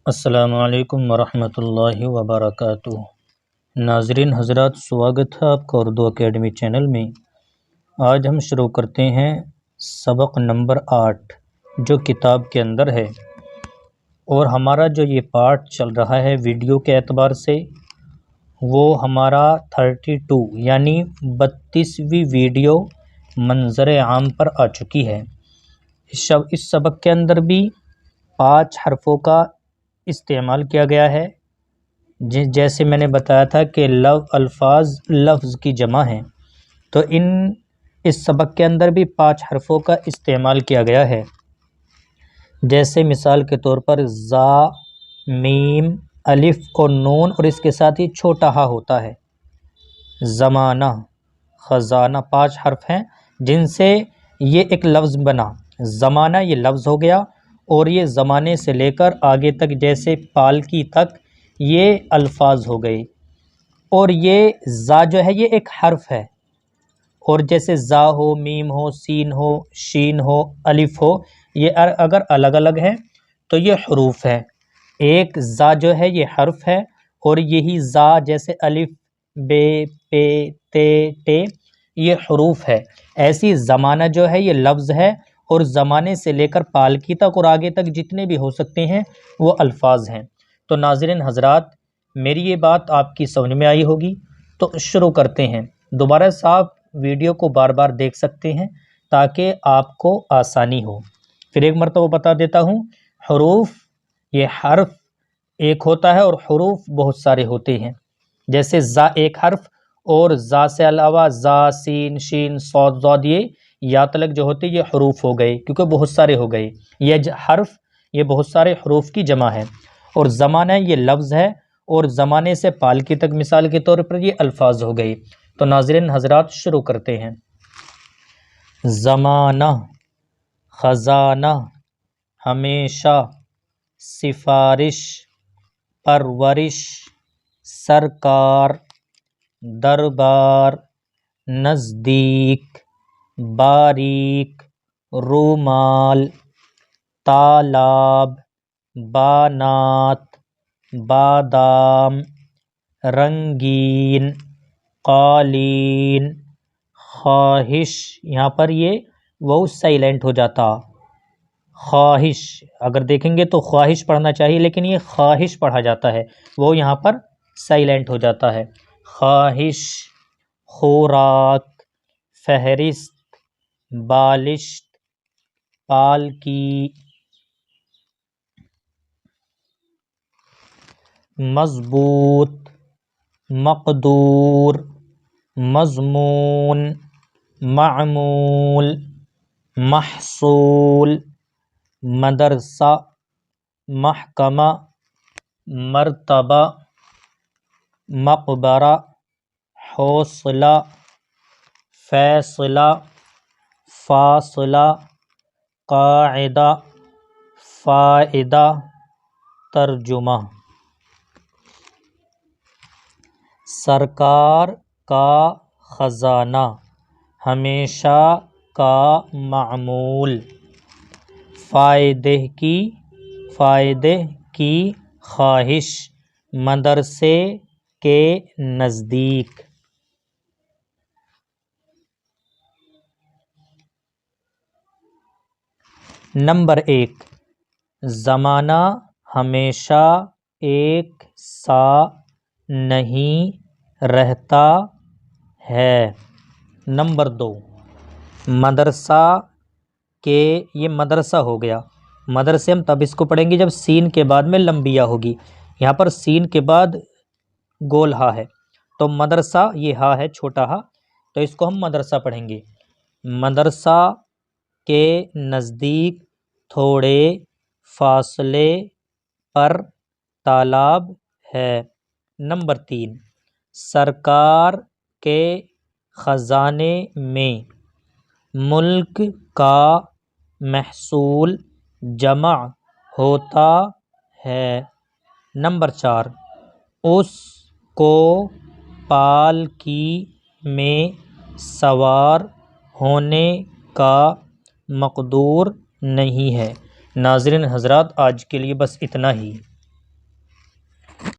السلام علیکم ورحمۃ اللہ وبرکاتہ۔ ناظرین حضرات، سواگت ہے آپ کا اردو اکیڈمی چینل میں۔ آج ہم شروع کرتے ہیں سبق نمبر 8 جو کتاب کے اندر ہے، اور ہمارا جو یہ پارٹ چل رہا ہے ویڈیو کے اعتبار سے وہ ہمارا 32 یعنی 32ویں ویڈیو منظر عام پر آ چکی ہے۔ اس سبق کے اندر بھی 5 حرفوں کا استعمال کیا گیا ہے، جیسے میں نے بتایا تھا کہ الفاظ لفظ کی جمع ہیں، تو اس سبق کے اندر بھی 5 حرفوں کا استعمال کیا گیا ہے۔ جیسے مثال کے طور پر زا، میم، الف اور نون، اور اس کے ساتھ ہی چھوٹا ہا ہوتا ہے۔ زمانہ، خزانہ، 5 حرف ہیں جن سے یہ ایک لفظ بنا۔ زمانہ یہ لفظ ہو گیا، اور یہ زمانے سے لے کر آگے تک جیسے پالکی تک یہ الفاظ ہو گئے، اور یہ زا جو ہے یہ ایک حرف ہے، اور جیسے زا ہو، میم ہو، سین ہو، شین ہو، الف ہو، یہ اگر الگ الگ ہیں تو یہ حروف ہیں۔ ایک زا جو ہے یہ حرف ہے، اور یہی زا جیسے الف، بے، پے، تے، ٹے یہ حروف ہے۔ ایسی زمانہ جو ہے یہ لفظ ہے، اور زمانے سے لے کر پالکی تک اور آگے تک جتنے بھی ہو سکتے ہیں وہ الفاظ ہیں۔ تو ناظرین حضرات، میری یہ بات آپ کی سمجھ میں آئی ہوگی، تو شروع کرتے ہیں۔ دوبارہ سے آپ ویڈیو کو بار بار دیکھ سکتے ہیں تاکہ آپ کو آسانی ہو۔ پھر ایک مرتبہ بتا دیتا ہوں، حروف یہ حرف ایک ہوتا ہے اور حروف بہت سارے ہوتے ہیں۔ جیسے زا ایک حرف، اور زا سے علاوہ زا، سین، شین، صاد، ضاد یہ یا تلک جو ہوتے یہ حروف ہو گئے، کیونکہ بہت سارے ہو گئے۔ یہ حرف یہ بہت سارے حروف کی جمع ہے، اور زمانہ یہ لفظ ہے، اور زمانے سے پالکی تک مثال کے طور پر یہ الفاظ ہو گئے۔ تو ناظرین حضرات شروع کرتے ہیں۔ زمانہ، خزانہ، ہمیشہ، سفارش، پرورش، سرکار، دربار، نزدیک، باریک، رومال، تالاب، بانات، بادام، رنگین، قالین، خواہش، یہاں پر یہ واو سائلنٹ ہو جاتا، خواہش، اگر دیکھیں گے تو خواہش پڑھنا چاہیے لیکن یہ خواہش پڑھا جاتا ہے، وہ یہاں پر سائلنٹ ہو جاتا ہے۔ خواہش، خوراک، فہرست، بالشت، پالکی، مضبوط، مقدور، مضمون، معمول، محصول، مدرسہ، محکمہ، مرتبہ، مقبرہ، حوصلہ، فیصلہ، فاصلہ، قاعدہ، فائدہ، ترجمہ۔ سرکار کا خزانہ، ہمیشہ کا معمول، فائدے کی خواہش، مدرسے کے نزدیک۔ نمبر 1، زمانہ ہمیشہ ایک سا نہیں رہتا ہے۔ نمبر 2، مدرسہ کے، یہ مدرسہ ہو گیا، مدرسے ہم تب اس کو پڑھیں گے جب سین کے بعد میں لمبی یا ہوگی، یہاں پر سین کے بعد گول ہا ہے، تو مدرسہ یہ ہا ہے چھوٹا ہا، تو اس کو ہم مدرسہ پڑھیں گے۔ مدرسہ کے نزدیک تھوڑے فاصلے پر تالاب ہے۔ نمبر 3، سرکار کے خزانے میں ملک کا محصول جمع ہوتا ہے۔ نمبر 4، اس کو پالکی میں سوار ہونے کا مقدور نہیں ہے۔ ناظرین حضرات، آج کے لیے بس اتنا ہی۔